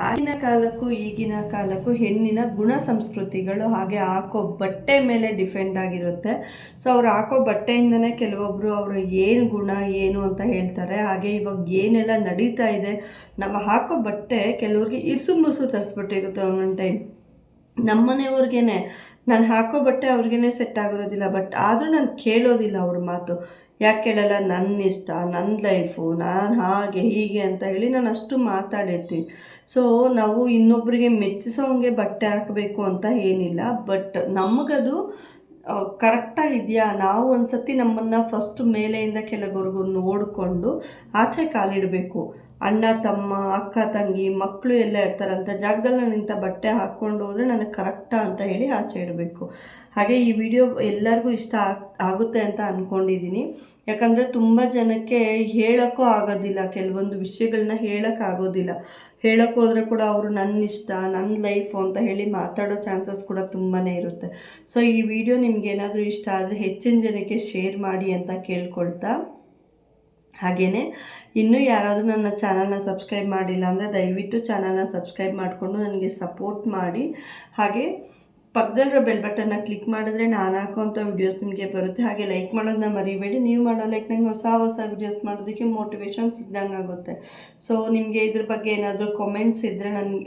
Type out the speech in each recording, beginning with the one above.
ಆಗಿನ ಕಾಲಕ್ಕೂ ಈಗಿನ ಕಾಲಕ್ಕೂ ಹೆಣ್ಣಿನ ಗುಣ ಸಂಸ್ಕೃತಿಗಳು ಹಾಗೆ ಹಾಕೋ ಬಟ್ಟೆ ಮೇಲೆ ಡಿಪೆಂಡ್ ಆಗಿರುತ್ತೆ. ಸೊ ಅವ್ರು ಹಾಕೋ ಬಟ್ಟೆಯಿಂದನೇ ಕೆಲವೊಬ್ಬರು ಅವರು ಏನು ಗುಣ ಏನು ಅಂತ ಹೇಳ್ತಾರೆ. ಹಾಗೆ ಇವಾಗ ಏನೆಲ್ಲ ನಡೀತಾ ಇದೆ, ನಮ್ಮ ಹಾಕೋ ಬಟ್ಟೆ ಕೆಲವ್ರಿಗೆ ಇರ್ಸು ಮುರ್ಸು ತರಿಸ್ಬಿಟ್ಟಿರುತ್ತೆ ಒಂದೊಂದು ಟೈಮ್. ನಮ್ಮನೆಯವ್ರಿಗೇನೆ ನಾನು ಹಾಕೋ ಬಟ್ಟೆ ಅವ್ರಿಗೇ ಸೆಟ್ ಆಗಿರೋದಿಲ್ಲ, ಬಟ್ ಆದರೂ ನಾನು ಕೇಳೋದಿಲ್ಲ ಅವ್ರ ಮಾತು. ಯಾಕೆ ಕೇಳಲ್ಲ? ನನ್ನ ಇಷ್ಟ, ನನ್ನ ಲೈಫು, ನಾನು ಹಾಗೆ ಹೀಗೆ ಅಂತ ಹೇಳಿ ನಾನು ಅಷ್ಟು ಮಾತಾಡಿರ್ತೀನಿ. ಸೊ ನಾವು ಇನ್ನೊಬ್ಬರಿಗೆ ಮೆಚ್ಚಿಸೋಂಗೆ ಬಟ್ಟೆ ಹಾಕಬೇಕು ಅಂತ ಏನಿಲ್ಲ, ಬಟ್ ನಮಗದು ಕರೆಕ್ಟಾಗಿದೆಯಾ, ನಾವು ಒಂದು ಸತಿ ನಮ್ಮನ್ನು ಫಸ್ಟು ಮೇಲೆಯಿಂದ ಕೆಳಗವರೆಗೂ ನೋಡಿಕೊಂಡು ಆಚೆ ಕಾಲಿಡಬೇಕು. ಅಣ್ಣ ತಮ್ಮ ಅಕ್ಕ ತಂಗಿ ಮಕ್ಕಳು ಎಲ್ಲ ಇರ್ತಾರಂಥ ಜಾಗದಲ್ಲಿ ನಾನು ಇಂಥ ಬಟ್ಟೆ ಹಾಕ್ಕೊಂಡು ಹೋದರೆ ನನಗೆ ಕರೆಕ್ಟಾ ಅಂತ ಹೇಳಿ ಆಚೆ ಇಡಬೇಕು. ಹಾಗೆ ಈ ವಿಡಿಯೋ ಎಲ್ಲರಿಗೂ ಇಷ್ಟ ಆಗುತ್ತೆ ಅಂತ ಅಂದ್ಕೊಂಡಿದ್ದೀನಿ. ಯಾಕಂದರೆ ತುಂಬ ಜನಕ್ಕೆ ಹೇಳೋಕ್ಕೂ ಆಗೋದಿಲ್ಲ, ಕೆಲವೊಂದು ವಿಷಯಗಳನ್ನ ಹೇಳೋಕ್ಕಾಗೋದಿಲ್ಲ. ಹೇಳೋಕ್ಕೋದ್ರೆ ಕೂಡ ಅವರು ನನ್ನ ಇಷ್ಟ, ನನ್ನ ಲೈಫು ಅಂತ ಹೇಳಿ ಮಾತಾಡೋ ಚಾನ್ಸಸ್ ಕೂಡ ತುಂಬಾ ಇರುತ್ತೆ. ಸೊ ಈ ವಿಡಿಯೋ ನಿಮಗೇನಾದರೂ ಇಷ್ಟ ಆದರೆ ಹೆಚ್ಚಿನ ಜನಕ್ಕೆ ಶೇರ್ ಮಾಡಿ ಅಂತ ಕೇಳ್ಕೊಳ್ತಾ, ಹಾಗೆಯೇ ಇನ್ನೂ ಯಾರಾದರೂ ನನ್ನ ಚಾನಲ್ನ ಸಬ್ಸ್ಕ್ರೈಬ್ ಮಾಡಿಲ್ಲ ಅಂದರೆ ದಯವಿಟ್ಟು ಚಾನಲ್ನ ಸಬ್ಸ್ಕ್ರೈಬ್ ಮಾಡಿಕೊಂಡು ನನಗೆ ಸಪೋರ್ಟ್ ಮಾಡಿ. ಹಾಗೆ ಪಕ್ಕದಲ್ಲಿರೋ ಬೆಲ್ ಬಟನ್ನ ಕ್ಲಿಕ್ ಮಾಡಿದ್ರೆ ನಾನು ಹಾಕೋಂಥ ವಿಡಿಯೋಸ್ ನಿಮಗೆ ಬರುತ್ತೆ. ಹಾಗೆ ಲೈಕ್ ಮಾಡೋದನ್ನ ಮರಿಬೇಡಿ. ನೀವು ಮಾಡೋ ಲೈಕ್ ನನಗೆ ಹೊಸ ವಿಡಿಯೋಸ್ ಮಾಡೋದಕ್ಕೆ ಮೋಟಿವೇಶನ್ ಸಿಗ್ದಂಗೆ ಆಗುತ್ತೆ. ಸೊ ನಿಮಗೆ ಇದ್ರ ಬಗ್ಗೆ ಏನಾದರೂ ಕಾಮೆಂಟ್ಸ್ ಇದ್ದರೆ ನನಗೆ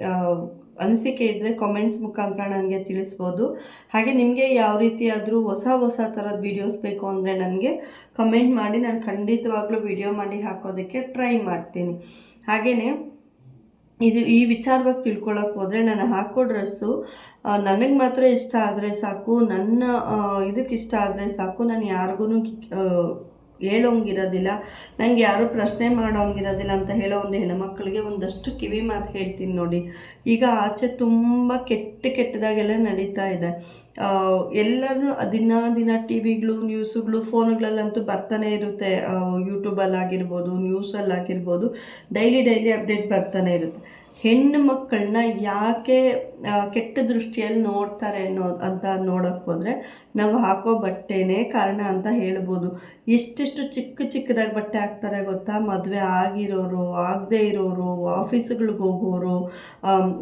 ಅನಿಸಿಕೆ ಇದ್ದರೆ ಕಾಮೆಂಟ್ಸ್ ಮುಖಾಂತರ ನನಗೆ ತಿಳಿಸ್ಬೋದು. ಹಾಗೆ ನಿಮಗೆ ಯಾವ ರೀತಿಯಾದರೂ ಹೊಸ ಥರದ ವೀಡಿಯೋಸ್ ಬೇಕು ಅಂದರೆ ನನಗೆ ಕಮೆಂಟ್ ಮಾಡಿ, ನಾನು ಖಂಡಿತವಾಗ್ಲೂ ವಿಡಿಯೋ ಮಾಡಿ ಹಾಕೋದಕ್ಕೆ ಟ್ರೈ ಮಾಡ್ತೀನಿ. ಹಾಗೆಯೇ ಈ ವಿಚಾರವಾಗಿ ತಿಳ್ಕೊಳಕ್ಕೆ ಹೋದರೆ, ನಾನು ಹಾಕೋ ಡ್ರೆಸ್ಸು ನನಗೆ ಮಾತ್ರ ಇಷ್ಟ ಆದರೆ ಸಾಕು, ನನ್ನ ಇದಕ್ಕೆ ಇಷ್ಟ ಆದರೆ ಸಾಕು, ನಾನು ಯಾರಿಗೂ ಹೇಳೋಂಗಿರೋದಿಲ್ಲ, ನನಗೆ ಯಾರೂ ಪ್ರಶ್ನೆ ಮಾಡೋಂಗಿರೋದಿಲ್ಲ ಅಂತ ಹೇಳೋ ಒಂದು ಹೆಣ್ಮಕ್ಳಿಗೆ ಒಂದಷ್ಟು ಕಿವಿ ಮಾತು ಹೇಳ್ತೀನಿ ನೋಡಿ. ಈಗ ಆಚೆ ತುಂಬ ಕೆಟ್ಟದಾಗೆಲ್ಲ ನಡೀತಾ ಇದೆ. ಎಲ್ಲರೂ ದಿನ ಟಿ ವಿಗಳು, ನ್ಯೂಸುಗಳು, ಫೋನುಗಳಲ್ಲಂತೂ ಬರ್ತಾನೆ ಇರುತ್ತೆ. ಯೂಟ್ಯೂಬಲ್ಲಾಗಿರ್ಬೋದು, ನ್ಯೂಸಲ್ಲಾಗಿರ್ಬೋದು, ಡೈಲಿ ಅಪ್ಡೇಟ್ ಬರ್ತಾನೆ ಇರುತ್ತೆ. ಹೆಣ್ಣು ಮಕ್ಕಳನ್ನ ಯಾಕೆ ಕೆಟ್ಟ ದೃಷ್ಟಿಯಲ್ಲಿ ನೋಡ್ತಾರೆ ಅಂತ ನೋಡೋಕ್ಕೆ ಹೋದರೆ ನಾವು ಹಾಕೋ ಬಟ್ಟೆನೇ ಕಾರಣ ಅಂತ ಹೇಳ್ಬೋದು. ಎಷ್ಟೆಷ್ಟು ಚಿಕ್ಕದಾಗಿ ಬಟ್ಟೆ ಹಾಕ್ತಾರೆ ಗೊತ್ತಾ? ಮದುವೆ ಆಗಿರೋರು, ಆಗದೇ ಇರೋರು, ಆಫೀಸ್ಗಳಿಗೆ ಹೋಗೋರು,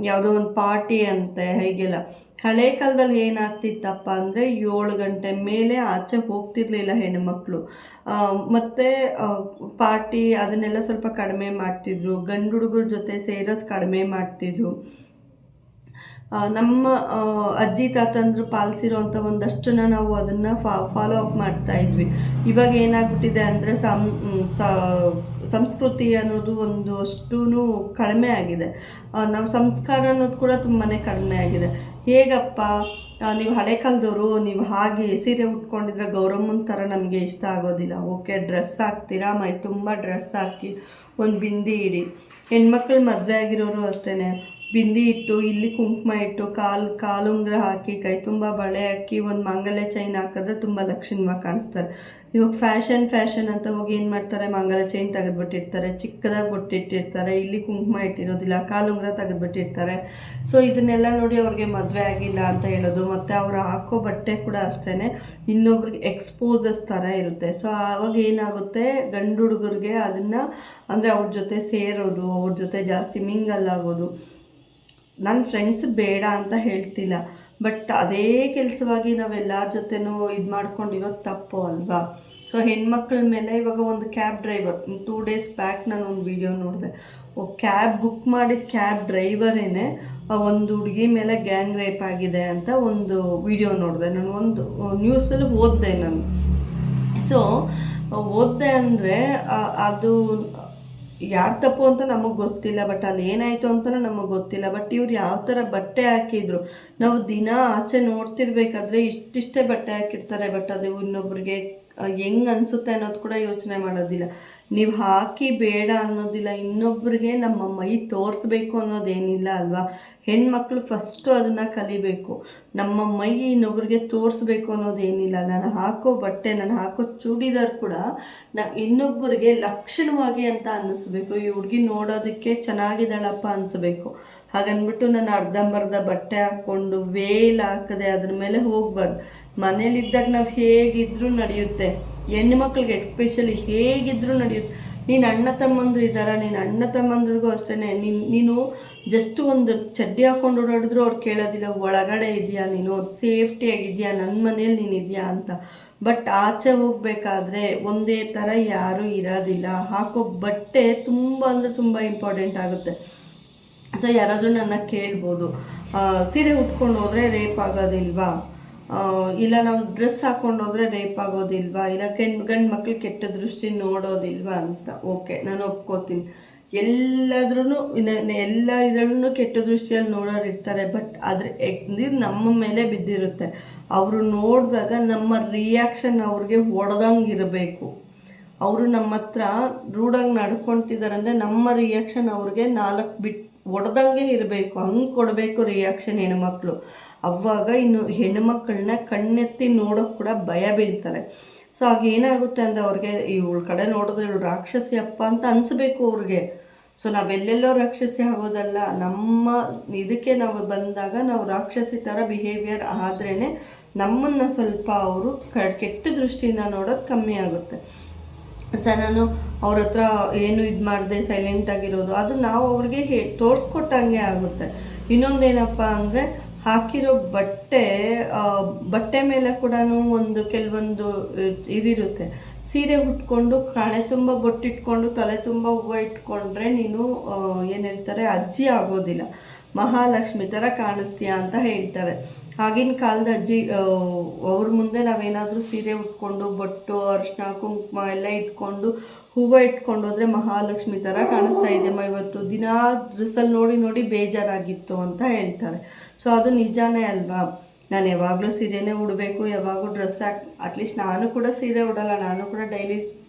ಯಾವುದೋ ಒಂದು ಪಾರ್ಟಿ ಅಂತೆ, ಹೀಗೆಲ್ಲ. ಹಳೆ ಕಾಲದಲ್ಲಿ ಏನಾಗ್ತಿತ್ತಪ್ಪ ಅಂದರೆ 7 ಗಂಟೆ ಮೇಲೆ ಆಚೆ ಹೋಗ್ತಿರ್ಲಿಲ್ಲ ಹೆಣ್ಣುಮಕ್ಕಳು. ಮತ್ತು ಪಾರ್ಟಿ ಅದನ್ನೆಲ್ಲ ಸ್ವಲ್ಪ ಕಡಿಮೆ ಮಾಡ್ತಿದ್ರು, ಗಂಡು ಹುಡುಗರ ಜೊತೆ ಸೇರೋದು ಕಡಿಮೆ ಮಾಡ್ತಿದ್ರು. ನಮ್ಮ ಅಜ್ಜಿ ತಾತಂದ್ರು ಪಾಲಿಸಿರೋಂಥ ಒಂದಷ್ಟನ್ನ ನಾವು ಅದನ್ನು ಫಾಲೋ ಅಪ್ ಮಾಡ್ತಾಯಿದ್ವಿ. ಇವಾಗ ಏನಾಗ್ಬಿಟ್ಟಿದೆ ಅಂದರೆ ಸಂಸ್ಕೃತಿ ಅನ್ನೋದು ಒಂದು ಅಷ್ಟೂ ಕಡಿಮೆ ಆಗಿದೆ. ನಾವು ಸಂಸ್ಕಾರ ಅನ್ನೋದು ಕೂಡ ತುಂಬಾ ಕಡಿಮೆ ಆಗಿದೆ. ಹೇಗಪ್ಪ ನೀವು ಹಳೆ ಕಾಲದವರು, ನೀವು ಹಾಗೆ ಸೀರೆ ಉಟ್ಕೊಂಡಿದ್ರೆ ಗೌರಮ್ಮನ ಥರ ನಮಗೆ ಇಷ್ಟ ಆಗೋದಿಲ್ಲ. ಓಕೆ, ಡ್ರೆಸ್ ಹಾಕ್ತೀರಾ, ಮೈ ತುಂಬ ಡ್ರೆಸ್ ಹಾಕಿ ಒಂದು ಬಿಂದಿ ಇಡಿ. ಹೆಣ್ಮಕ್ಳು ಮದುವೆ ಆಗಿರೋರು ಅಷ್ಟೇ, ಬಿಂದಿ ಇಟ್ಟು, ಇಲ್ಲಿ ಕುಂಕುಮ ಇಟ್ಟು, ಕಾಲುಂಗ್ರ ಹಾಕಿ, ಕೈ ತುಂಬ ಬಳೆ ಹಾಕಿ, ಒಂದು ಮಾಂಗಲ್ಯ ಚೈನ್ ಹಾಕಿದ್ರೆ ತುಂಬ ಲಕ್ಷಣವಾಗಿ ಕಾಣಿಸ್ತಾರೆ. ಇವಾಗ ಫ್ಯಾಷನ್ ಅಂತ ಹೋಗಿ ಏನು ಮಾಡ್ತಾರೆ, ಮಾಂಗಲ್ಯ ಚೈನ್ ತೆಗೆದುಬಿಟ್ಟಿರ್ತಾರೆ, ಚಿಕ್ಕದಾಗಿ ಬೊಟ್ಟಿಟ್ಟಿರ್ತಾರೆ, ಇಲ್ಲಿ ಕುಂಕುಮ ಇಟ್ಟಿರೋದಿಲ್ಲ, ಕಾಲುಂಗ್ರ ತೆಗೆದುಬಿಟ್ಟಿರ್ತಾರೆ. ಸೊ ಇದನ್ನೆಲ್ಲ ನೋಡಿ ಅವ್ರಿಗೆ ಮದುವೆ ಆಗಿಲ್ಲ ಅಂತ ಹೇಳೋದು. ಮತ್ತು ಅವರು ಹಾಕೋ ಬಟ್ಟೆ ಕೂಡ ಅಷ್ಟೇ ಇನ್ನೊಬ್ರಿಗೆ ಎಕ್ಸ್ಪೋಸಸ್ ಥರ ಇರುತ್ತೆ. ಸೊ ಆವಾಗ ಏನಾಗುತ್ತೆ, ಗಂಡು ಹುಡುಗರಿಗೆ ಅದನ್ನು ಅಂದರೆ ಅವ್ರ ಜೊತೆ ಸೇರೋದು, ಅವ್ರ ಜೊತೆ ಜಾಸ್ತಿ ಮಿಂಗಲ್ ಆಗೋದು. ನನ್ನ ಫ್ರೆಂಡ್ಸ್ ಬೇಡ ಅಂತ ಹೇಳ್ತಿಲ್ಲ, ಬಟ್ ಅದೇ ಕೆಲಸವಾಗಿ ನಾವೆಲ್ಲರ ಜೊತೆನೂ ಇದು ಮಾಡ್ಕೊಂಡಿರೋದು ತಪ್ಪು ಅಲ್ವಾ? ಸೊ ಹೆಣ್ಮಕ್ಳ ಮೇಲೆ ಇವಾಗ ಒಂದು ಕ್ಯಾಬ್ ಡ್ರೈವರ್ 2 ಡೇಸ್ ಬ್ಯಾಕ್ ನಾನು ಒಂದು ವಿಡಿಯೋ ನೋಡಿದೆ. ಕ್ಯಾಬ್ ಬುಕ್ ಮಾಡಿದ ಕ್ಯಾಬ್ ಡ್ರೈವರೇನೆ ಒಂದು ಹುಡುಗಿ ಮೇಲೆ ಗ್ಯಾಂಗ್ ರೇಪ್ ಆಗಿದೆ ಅಂತ ಒಂದು ವಿಡಿಯೋ ನೋಡಿದೆ. ನಾನು ಒಂದು ನ್ಯೂಸಲ್ಲಿ ಓದಿದೆ ನಾನು. ಸೊ ಓದಿದೆ ಅಂದರೆ ಅದು ಯಾರು ತಪ್ಪು ಅಂತ ನಮಗೆ ಗೊತ್ತಿಲ್ಲ, ಬಟ್ ಅಲ್ಲಿ ಏನಾಯಿತು ಅಂತಲೂ ನಮಗೆ ಗೊತ್ತಿಲ್ಲ. ಬಟ್ ಇವ್ರು ಯಾವ ಥರ ಬಟ್ಟೆ ಹಾಕಿದ್ರು, ನಾವು ದಿನ ಆಚೆ ನೋಡ್ತಿರ್ಬೇಕಾದ್ರೆ ಇಷ್ಟಿಷ್ಟೇ ಬಟ್ಟೆ ಹಾಕಿರ್ತಾರೆ, ಬಟ್ ಅದು ಇನ್ನೊಬ್ರಿಗೆ ಹೆಂಗೆ ಅನಿಸುತ್ತೆ ಅನ್ನೋದು ಕೂಡ ಯೋಚನೆ ಮಾಡೋದಿಲ್ಲ. ನೀವು ಹಾಕಿ ಬೇಡ ಅನ್ನೋದಿಲ್ಲ, ಇನ್ನೊಬ್ರಿಗೆ ನಮ್ಮ ಮೈ ತೋರಿಸ್ಬೇಕು ಅನ್ನೋದೇನಿಲ್ಲ ಅಲ್ವಾ? ಹೆಣ್ಮಕ್ಳು ಫಸ್ಟು ಅದನ್ನು ಕಲಿಬೇಕು. ನಮ್ಮ ಮೈ ಇನ್ನೊಬ್ರಿಗೆ ತೋರಿಸ್ಬೇಕು ಅನ್ನೋದೇನಿಲ್ಲ. ನಾನು ಹಾಕೋ ಬಟ್ಟೆ, ನಾನು ಹಾಕೋ ಚೂಡಿದಾರ್ ಕೂಡ ಇನ್ನೊಬ್ಬರಿಗೆ ಲಕ್ಷಣವಾಗಿ ಅಂತ ಅನ್ನಿಸ್ಬೇಕು. ಈ ಹುಡುಗಿ ನೋಡೋದಕ್ಕೆ ಚೆನ್ನಾಗಿದ್ದಾಳಪ್ಪ ಅನಿಸ್ಬೇಕು. ಹಾಗನ್ಬಿಟ್ಟು ನಾನು ಅರ್ಧಂಬರ್ಧ ಬಟ್ಟೆ ಹಾಕ್ಕೊಂಡು ವೇಲ್ ಹಾಕದೆ ಅದ್ರ ಮೇಲೆ ಹೋಗ್ಬಾರ್ದು. ಮನೇಲಿದ್ದಾಗ ನಾವು ಹೇಗಿದ್ರೂ ನಡೆಯುತ್ತೆ, ಹೆಣ್ಣು ಮಕ್ಳಿಗೆ ಎಕ್ಸ್ಪೆಷಲಿ ಹೇಗಿದ್ರೂ ನಡೆಯುತ್ತೆ. ನೀನು ಅಣ್ಣ ತಮ್ಮಂದ್ರು ಇದ್ದಾರ, ನೀನು ಅಣ್ಣ ತಮ್ಮಂದ್ರಿಗೂ ಅಷ್ಟೇ, ನೀನು ಜಸ್ಟ್ ಒಂದು ಚಡ್ಡಿ ಹಾಕೊಂಡು ಓಡಾಡಿದ್ರು ಅವ್ರು ಕೇಳೋದಿಲ್ಲ, ಒಳಗಡೆ ಇದೆಯಾ ನೀನು, ಸೇಫ್ಟಿಯಾಗಿದೆಯಾ, ನನ್ನ ಮನೇಲಿ ನೀನಿದೆಯಾ ಅಂತ. ಬಟ್ ಆಚೆ ಹೋಗಬೇಕಾದ್ರೆ ಒಂದೇ ಥರ ಯಾರೂ ಇರೋದಿಲ್ಲ. ಹಾಕೋ ಬಟ್ಟೆ ತುಂಬ ಅಂದರೆ ತುಂಬ ಇಂಪಾರ್ಟೆಂಟ್ ಆಗುತ್ತೆ. ಸೊ ಯಾರಾದರೂ ನನ್ನ ಕೇಳ್ಬೋದು, ಸೀರೆ ಉಟ್ಕೊಂಡು ಹೋದರೆ ರೇಪ್ ಆಗೋದಿಲ್ವಾ, ಇಲ್ಲ ನಾವು ಡ್ರೆಸ್ ಹಾಕ್ಕೊಂಡು ಹೋದರೆ ರೇಪ್ ಆಗೋದಿಲ್ವಾ, ಇಲ್ಲ ಗಂಡು ಮಕ್ಳು ಕೆಟ್ಟ ದೃಷ್ಟಿ ನೋಡೋದಿಲ್ವಾ ಅಂತ. ಓಕೆ, ನಾನು ಒಪ್ಕೋತೀನಿ. ಎಲ್ಲಾದ್ರೂ ಎಲ್ಲ ಇದರಲ್ಲೂ ಕೆಟ್ಟ ದೃಷ್ಟಿಯಲ್ಲಿ ನೋಡೋರು ಇರ್ತಾರೆ. ಬಟ್ ಆದರೆ ನೀರು ನಮ್ಮ ಮೇಲೆ ಬಿದ್ದಿರುತ್ತೆ. ಅವರು ನೋಡಿದಾಗ ನಮ್ಮ ರಿಯಾಕ್ಷನ್ ಅವ್ರಿಗೆ ಹೊಡೆದಂಗೆ ಇರಬೇಕು. ಅವರು ನಮ್ಮ ಹತ್ರ ರೂಢಾಗಿ ನಡ್ಕೊತಿದ್ದಾರೆ ಅಂದರೆ ನಮ್ಮ ರಿಯಾಕ್ಷನ್ ಅವ್ರಿಗೆ 4 ಬಿಟ್ಟು ಹೊಡೆದಂಗೆ ಇರಬೇಕು. ಹಂಗೆ ಕೊಡಬೇಕು ರಿಯಾಕ್ಷನ್ ಹೆಣ್ಮಕ್ಳು. ಅವಾಗ ಇನ್ನು ಹೆಣ್ಮಕ್ಳನ್ನ ಕಣ್ಣೆತ್ತಿ ನೋಡೋಕೆ ಕೂಡ ಭಯ ಬೀಳ್ತಾರೆ. ಸೊ ಆಗ ಏನಾಗುತ್ತೆ ಅಂದರೆ ಅವ್ರಿಗೆ ಇವಳ ಕಡೆ ನೋಡಿದ್ರೆ ಇವಳು ರಾಕ್ಷಸಿ ಅಪ್ಪ ಅಂತ ಅನಿಸ್ಬೇಕು ಅವ್ರಿಗೆ. ಸೊ ನಾವೆಲ್ಲೆಲ್ಲೋ ರಾಕ್ಷಸಿ ಆಗೋದಲ್ಲ, ನಮ್ಮ ಇದಕ್ಕೆ ನಾವು ಬಂದಾಗ ನಾವು ರಾಕ್ಷಸಿ ಥರ ಬಿಹೇವಿಯರ್ ಆದ್ರೇ ನಮ್ಮನ್ನು ಸ್ವಲ್ಪ ಅವರು ಕೆಟ್ಟ ದೃಷ್ಟಿಯಿಂದ ನೋಡೋದು ಕಮ್ಮಿ ಆಗುತ್ತೆ. ಸರ್ ನಾನು ಅವ್ರ ಹತ್ರ ಏನು ಇದು ಮಾಡಿದೆ ಸೈಲೆಂಟಾಗಿರೋದು, ಅದು ನಾವು ಅವ್ರಿಗೆ ತೋರಿಸ್ಕೊಟ್ಟಂಗೆ ಆಗುತ್ತೆ. ಇನ್ನೊಂದೇನಪ್ಪ ಅಂದರೆ ಹಾಕಿರೋ ಬಟ್ಟೆ ಮೇಲೆ ಕೂಡ ಒಂದು ಕೆಲವೊಂದು ಇದಿರುತ್ತೆ. ಸೀರೆ ಉಟ್ಕೊಂಡು ಕಾಣೆ ತುಂಬ ಬೊಟ್ಟಿಟ್ಕೊಂಡು ತಲೆ ತುಂಬ ಹೂವು ಇಟ್ಕೊಂಡ್ರೆ ನೀನು ಏನು ಹೇಳ್ತಾರೆ, ಅಜ್ಜಿ ಆಗೋದಿಲ್ಲ, ಮಹಾಲಕ್ಷ್ಮಿ ಥರ ಕಾಣಿಸ್ತೀಯಾ ಅಂತ ಹೇಳ್ತಾರೆ. ಆಗಿನ ಕಾಲದ ಅಜ್ಜಿ ಅವ್ರ ಮುಂದೆ ನಾವೇನಾದರೂ ಸೀರೆ ಉಟ್ಕೊಂಡು ಬೊಟ್ಟು ಅರಿಶಿನ ಕುಂಕುಮ ಎಲ್ಲ ಇಟ್ಕೊಂಡು ಹೂವು ಇಟ್ಕೊಂಡು ಹೋದರೆ ಮಹಾಲಕ್ಷ್ಮಿ ಥರ ಕಾಣಿಸ್ತಾ ಇದೆಯಮ್ಮ ಇವತ್ತು, ದಿನ ಡ್ರೆಸ್ಸಲ್ಲಿ ನೋಡಿ ನೋಡಿ ಬೇಜಾರಾಗಿತ್ತು ಅಂತ ಹೇಳ್ತಾರೆ. ಸೊ ಅದು ನಿಜಾನೇ ಅಲ್ವಾ. ನಾನು ಯಾವಾಗಲೂ ಸೀರೆನೇ ಉಡಬೇಕು, ಯಾವಾಗೂ ಡ್ರೆಸ್ ಅಟ್ಲೀಸ್ಟ್ ನಾನು ಕೂಡ ಸೀರೆ ಉಡಲ್ಲ, ನಾನು ಕೂಡ ಡೈಲಿ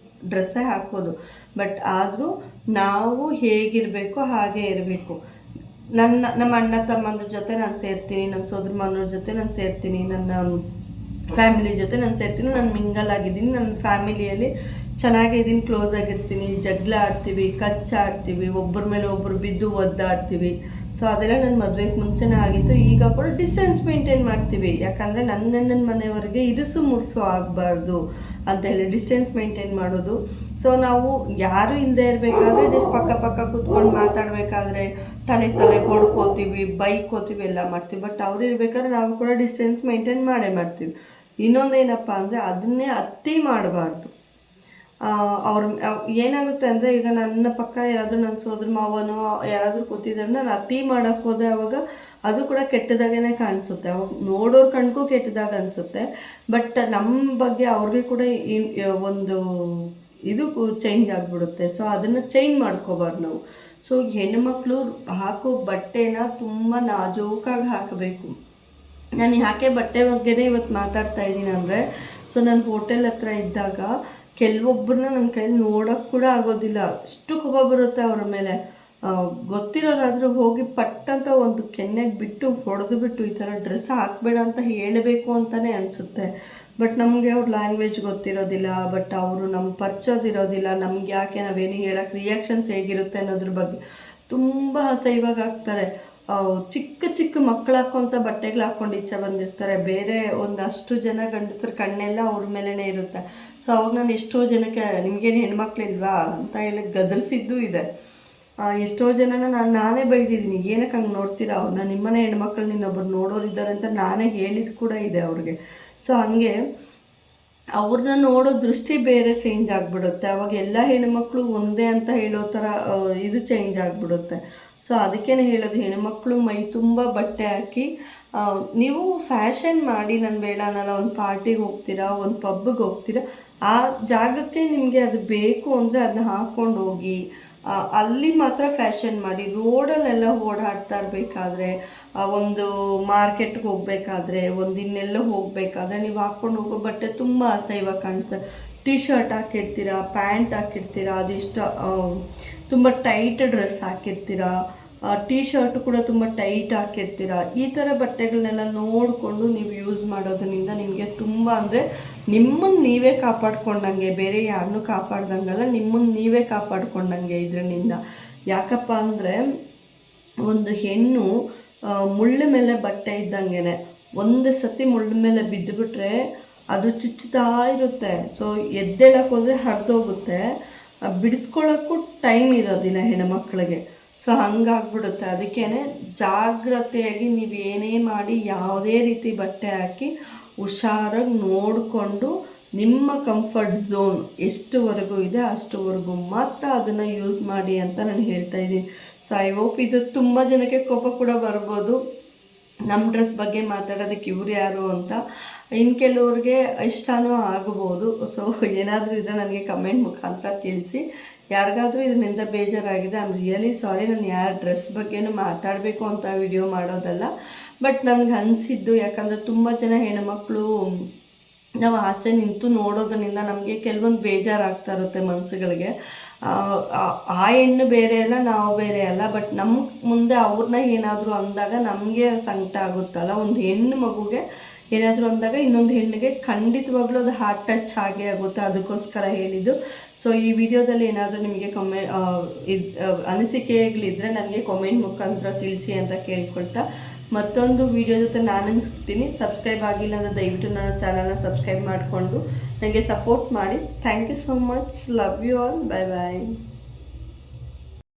ಡ್ರೆಸ್ಸೇ ಹಾಕೋದು. ಬಟ್ ಆದರೂ ನಾವು ಹೇಗಿರಬೇಕು ಹಾಗೇ ಇರಬೇಕು. ನಮ್ಮ ಅಣ್ಣ ತಮ್ಮಂದ್ರ ಜೊತೆ ನಾನು ಸೇರ್ತೀನಿ, ನನ್ನ ಸೋದರ ಮಾವನವ್ರ ಜೊತೆ ನಾನು ಸೇರ್ತೀನಿ, ನನ್ನ ಫ್ಯಾಮಿಲಿ ಜೊತೆ ನಾನು ಸೇರ್ತೀನಿ, ನಾನು ಮಿಂಗಲ್ ಆಗಿದ್ದೀನಿ, ನನ್ನ ಫ್ಯಾಮಿಲಿಯಲ್ಲಿ ಚೆನ್ನಾಗಿದ್ದೀನಿ, ಕ್ಲೋಸ್ ಆಗಿರ್ತೀನಿ, ಜಗಳ ಆಡ್ತೀವಿ, ಕಚ್ಚಾಡ್ತೀವಿ, ಒಬ್ಬರ ಮೇಲೆ ಒಬ್ಬರು ಬಿದ್ದು ಒದ್ದಾಡ್ತೀವಿ. ಸೊ ಅದೆಲ್ಲ ನನ್ನ ಮದುವೆಗೆ ಮುಂಚೆನೇ ಆಗಿತ್ತು. ಈಗ ಕೂಡ ಡಿಸ್ಟೆನ್ಸ್ ಮೇಂಟೈನ್ ಮಾಡ್ತೀವಿ, ಯಾಕಂದರೆ ನನ್ನ ಮನೆಯವರೆಗೆ ಇರಿಸು ಮುರಿಸು ಆಗಬಾರ್ದು ಅಂತ ಹೇಳಿ ಡಿಸ್ಟೆನ್ಸ್ ಮೇಂಟೈನ್ ಮಾಡೋದು. ಸೊ ನಾವು ಯಾರು ಇಲ್ಲದೆ ಇರಬೇಕಾದ್ರೆ ಜಸ್ಟ್ ಪಕ್ಕ ಕೂತ್ಕೊಂಡು ಮಾತಾಡಬೇಕಾದ್ರೆ ತಲೆ ಹೊಡ್ಕೋತೀವಿ, ಬೈಕೋತೀವಿ, ಎಲ್ಲ ಮಾಡ್ತೀವಿ. ಬಟ್ ಅವ್ರು ಇರಬೇಕಾದ್ರೆ ನಾವು ಕೂಡ ಡಿಸ್ಟೆನ್ಸ್ ಮೇಂಟೈನ್ ಮಾಡ್ತೀವಿ. ಇನ್ನೊಂದೇನಪ್ಪ ಅಂದರೆ ಅದನ್ನೇ ಅತಿ ಮಾಡಬಾರ್ದು. ಏನಾಗುತ್ತೆ ಅಂದರೆ ಈಗ ನನ್ನ ಪಕ್ಕ ಯಾರಾದರೂ ನನ್ನ ಸೋದರ ಮಾವನೋ ಯಾರಾದರೂ ಕೂತಿದ್ದಾರೆ, ನಾನು ಅತಿ ಮಾಡೋಕ್ಕೆ ಹೋದೆ ಅವಾಗ ಅದು ಕೂಡ ಕೆಟ್ಟದಾಗೇ ಕಾಣಿಸುತ್ತೆ. ಅವಾಗ ನೋಡೋರು ಕಣ್ಗೂ ಕೆಟ್ಟದಾಗ ಅನಿಸುತ್ತೆ. ಬಟ್ ನಮ್ಮ ಬಗ್ಗೆ ಅವ್ರಿಗೆ ಕೂಡ ಒಂದು ಇದು ಚೇಂಜ್ ಆಗಿಬಿಡುತ್ತೆ. ಸೊ ಅದನ್ನು ಚೇಂಜ್ ಮಾಡ್ಕೋಬಾರ್ದು ನಾವು. ಸೊ ಹೆಣ್ಣುಮಕ್ಳು ಹಾಕೋ ಬಟ್ಟೆನ ತುಂಬ ನಾಜೂಕಾಗಿ ಹಾಕಬೇಕು. ನಾನು ಯಾಕೆ ಬಟ್ಟೆ ಬಗ್ಗೆನೇ ಇವತ್ತು ಮಾತಾಡ್ತಾ ಇದ್ದೀನಿ ಅಂದರೆ, ಸೊ ನಾನು ಹೋಟೆಲ್ ಹತ್ರ ಇದ್ದಾಗ ಕೆಲವೊಬ್ಬರನ್ನ ನನ್ನ ಕೈಯಲ್ಲಿ ನೋಡೋಕ್ಕೆ ಕೂಡ ಆಗೋದಿಲ್ಲ, ಅಷ್ಟು ಕೋಪ ಬರುತ್ತೆ ಅವರ ಮೇಲೆ. ಗೊತ್ತಿರೋರಾದರೂ ಹೋಗಿ ಪಟ್ಟಂತ ಒಂದು ಕೆನ್ನೆಗೆ ಬಿಟ್ಟು ಹೊಡೆದು ಬಿಟ್ಟು ಈ ಥರ ಡ್ರೆಸ್ ಹಾಕಬೇಡ ಅಂತ ಹೇಳಬೇಕು ಅಂತಲೇ ಅನಿಸುತ್ತೆ. ಬಟ್ ನಮಗೆ ಅವ್ರ ಲ್ಯಾಂಗ್ವೇಜ್ ಗೊತ್ತಿರೋದಿಲ್ಲ, ಬಟ್ ಅವರು ನಮ್ಮ ಪರಿಚೋದಿರೋದಿಲ್ಲ, ನಮ್ಗೆ ಯಾಕೆ ನಾವೇನು ಹೇಳೋಕ್ಕೆ ರಿಯಾಕ್ಷನ್ಸ್ ಹೇಗಿರುತ್ತೆ ಅನ್ನೋದ್ರ ಬಗ್ಗೆ ತುಂಬ ಅಸಹ್ಯವಾಗಿ ಆಗ್ತಾರೆ. ಚಿಕ್ಕ ಮಕ್ಕಳು ಹಾಕೋಂಥ ಬಟ್ಟೆಗಳು ಹಾಕ್ಕೊಂಡು ಈಚೆ ಬಂದಿರ್ತಾರೆ. ಬೇರೆ ಒಂದಷ್ಟು ಜನ ಗಂಡಸರ ಕಣ್ಣೆಲ್ಲ ಅವ್ರ ಮೇಲೇ ಇರುತ್ತೆ. ಸೊ ಅವಾಗ ನಾನು ಎಷ್ಟೋ ಜನಕ್ಕೆ ನಿಮಗೇನು ಹೆಣ್ಮಕ್ಳಿಲ್ವಾ ಅಂತ ಹೇಳಿ ಗದರಿಸಿದ್ದು ಇದೆ. ಎಷ್ಟೋ ಜನನ ನಾನೇ ಬೈದಿದ್ದೀನಿ, ಏನಕ್ಕೆ ಹಂಗೆ ನೋಡ್ತೀರಾ, ಅವ್ರನ್ನ ನಿಮ್ಮನೆ ಹೆಣ್ಮಕ್ಳು ಇನ್ನೊಬ್ಬರು ನೋಡೋರಿದ್ದಾರೆ ಅಂತ ನಾನೇ ಹೇಳಿದ್ದು ಕೂಡ ಇದೆ ಅವ್ರಿಗೆ. ಸೊ ಹಂಗೆ ಅವ್ರನ್ನ ನೋಡೋ ದೃಷ್ಟಿ ಬೇರೆ ಚೇಂಜ್ ಆಗಿಬಿಡುತ್ತೆ. ಅವಾಗ ಎಲ್ಲ ಹೆಣ್ಮಕ್ಳು ಒಂದೇ ಅಂತ ಹೇಳೋ ಥರ ಇದು ಚೇಂಜ್ ಆಗಿಬಿಡುತ್ತೆ. ಸೊ ಅದಕ್ಕೇ ಹೇಳೋದು, ಹೆಣ್ಮಕ್ಳು ಮೈ ತುಂಬ ಬಟ್ಟೆ ಹಾಕಿ ನೀವು ಫ್ಯಾಷನ್ ಮಾಡಿ, ನಾನು ಬೇಡ ಅನ್ನಲ್ಲ, ಒಂದು ಪಾರ್ಟಿಗೆ ಹೋಗ್ತೀರಾ, ಒಂದು ಪಬ್ಬಿಗೆ ಹೋಗ್ತೀರಾ, ಆ ಜಾಗಕ್ಕೆ ನಿಮಗೆ ಅದು ಬೇಕು ಅಂದರೆ ಅದನ್ನ ಹಾಕ್ಕೊಂಡು ಹೋಗಿ, ಅಲ್ಲಿ ಮಾತ್ರ ಫ್ಯಾಷನ್ ಮಾಡಿ. ರೋಡಲ್ಲೆಲ್ಲ ಓಡಾಡ್ತಾ ಇರಬೇಕಾದ್ರೆ, ಒಂದು ಮಾರ್ಕೆಟ್ಗೆ ಹೋಗಬೇಕಾದ್ರೆ, ಒಂದು ಇನ್ನೆಲ್ಲ ಹೋಗಬೇಕಾದ್ರೆ ನೀವು ಹಾಕ್ಕೊಂಡು ಹೋಗೋ ಬಟ್ಟೆ ತುಂಬ ಅಸಹ್ಯವಾಗಿ ಕಾಣಿಸ್ತದೆ. ಟಿ ಶರ್ಟ್ ಹಾಕಿರ್ತೀರಾ, ಪ್ಯಾಂಟ್ ಹಾಕಿರ್ತೀರಾ, ಅದಿಷ್ಟ ತುಂಬ ಟೈಟ್ ಡ್ರೆಸ್ ಹಾಕಿರ್ತೀರಾ, ಟಿ ಶರ್ಟ್ ಕೂಡ ತುಂಬ ಟೈಟ್ ಹಾಕಿರ್ತೀರಾ. ಈ ಥರ ಬಟ್ಟೆಗಳನ್ನೆಲ್ಲ ನೋಡಿಕೊಂಡು ನೀವು ಯೂಸ್ ಮಾಡೋದ್ರಿಂದ ನಿಮಗೆ ತುಂಬ ಅಂದರೆ ನಿಮ್ಮನ್ನು ನೀವೇ ಕಾಪಾಡ್ಕೊಂಡಂಗೆ, ಬೇರೆ ಯಾರನ್ನೂ ಕಾಪಾಡ್ದಂಗಲ್ಲ, ನಿಮ್ಮನ್ನು ನೀವೇ ಕಾಪಾಡ್ಕೊಂಡಂಗೆ ಇದರಿಂದ. ಯಾಕಪ್ಪ ಅಂದರೆ ಒಂದು ಹೆಣ್ಣು ಮುಳ್ಳ ಮೇಲೆ ಬಟ್ಟೆ ಇದ್ದಂಗೆ, ಒಂದು ಸತಿ ಮುಳ್ಳ ಮೇಲೆ ಬಿದ್ದುಬಿಟ್ರೆ ಅದು ಚುಚ್ಚುತ್ತಾ ಇರುತ್ತೆ. ಸೊ ಎದ್ದೇಳಕ್ಕೆ ಹೋದರೆ ಹರಿದೋಗುತ್ತೆ, ಬಿಡಿಸ್ಕೊಳ್ಳೋಕ್ಕೂ ಟೈಮ್ ಇರೋದಿಲ್ಲ ಹೆಣ್ಮಕ್ಳಿಗೆ. ಸೊ ಹಂಗಾಗ್ಬಿಡುತ್ತೆ. ಅದಕ್ಕೇ ಜಾಗ್ರತೆಯಾಗಿ ನೀವು ಏನೇ ಮಾಡಿ ಯಾವುದೇ ರೀತಿ ಬಟ್ಟೆ ಹಾಕಿ ಹುಷಾರಾಗಿ ನೋಡಿಕೊಂಡು ನಿಮ್ಮ ಕಂಫರ್ಟ್ ಝೋನ್ ಎಷ್ಟುವರೆಗೂ ಇದೆ ಅಷ್ಟುವರೆಗೂ ಮಾತ್ರ ಅದನ್ನು ಯೂಸ್ ಮಾಡಿ ಅಂತ ನಾನು ಹೇಳ್ತಾ ಇದ್ದೀನಿ. ಸೊ ಐ ಹೋಪ್ ಇದು ತುಂಬ ಜನಕ್ಕೆ ಕೋಪ ಕೂಡ ಬರ್ಬೋದು, ನಮ್ಮ ಡ್ರೆಸ್ ಬಗ್ಗೆ ಮಾತಾಡೋದಕ್ಕೆ ಇವ್ರು ಯಾರು ಅಂತ. ಇನ್ನು ಕೆಲವ್ರಿಗೆ ಇಷ್ಟನೂ ಆಗ್ಬೋದು. ಸೊ ಏನಾದರೂ ಇದ್ದರೆ ನನಗೆ ಕಮೆಂಟ್ ಮುಖಾಂತರ ತಿಳಿಸಿ. ಯಾರಿಗಾದರೂ ಇದರಿಂದ ಬೇಜಾರಾಗಿದೆ, ಐ ಆಮ್ ರಿಯಲಿ ಸಾರಿ. ನಾನು ಯಾರ ಡ್ರೆಸ್ ಬಗ್ಗೆನೂ ಮಾತಾಡಬೇಕು ಅಂತ ವಿಡಿಯೋ ಮಾಡೋದಲ್ಲ, ಬಟ್ ನನಗೆ ಅನಿಸಿದ್ದು, ಯಾಕಂದರೆ ತುಂಬ ಜನ ಹೆಣ್ಮಕ್ಳು ನಾವು ಆಚೆ ನಿಂತು ನೋಡೋದ್ರಿಂದ ನಮಗೆ ಕೆಲವೊಂದು ಬೇಜಾರಾಗ್ತಾ ಇರುತ್ತೆ ಮನಸ್ಸುಗಳಿಗೆ. ಆ ಹೆಣ್ಣು ಬೇರೆ ಅಲ್ಲ, ನಾವು ಬೇರೆ ಅಲ್ಲ, ಬಟ್ ನಮ್ಮ ಮುಂದೆ ಅವ್ರನ್ನ ಏನಾದರೂ ಅಂದಾಗ ನಮಗೆ ಸಂಕಟ ಆಗುತ್ತಲ್ಲ. ಒಂದು ಹೆಣ್ಣು ಮಗುಗೆ ಏನಾದರೂ ಅಂದಾಗ ಇನ್ನೊಂದು ಹೆಣ್ಣಿಗೆ ಖಂಡಿತವಾಗ್ಲೂ ಅದು ಹಾರ್ಟ್ ಟಚ್ ಆಗೇ ಆಗುತ್ತೆ. ಅದಕ್ಕೋಸ್ಕರ ಹೇಳಿದ್ದು. ಸೊ ಈ ವಿಡಿಯೋದಲ್ಲಿ ಏನಾದರೂ ನಿಮಗೆ ಅನಿಸಿಕೆಗಳಿದ್ದರೆ ನನಗೆ ಕಾಮೆಂಟ್ ಮುಖಾಂತರ ತಿಳಿಸಿ ಅಂತ ಕೇಳ್ಕೊಳ್ತಾ, ಮತ್ತೊಂದು ವಿಡಿಯೋ ಜೊತೆ ನಾನು ಸಿಗ್ತೀನಿ. ಸಬ್ಸ್ಕ್ರೈಬ್ ಆಗಿಲ್ಲ ಅಂದರೆ ದಯವಿಟ್ಟು ನನ್ನ ಚಾನಲ್ನ ಸಬ್ಸ್ಕ್ರೈಬ್ ಮಾಡಿಕೊಂಡು ನನಗೆ ಸಪೋರ್ಟ್ ಮಾಡಿ. Thank you so much. Love you all. Bye bye.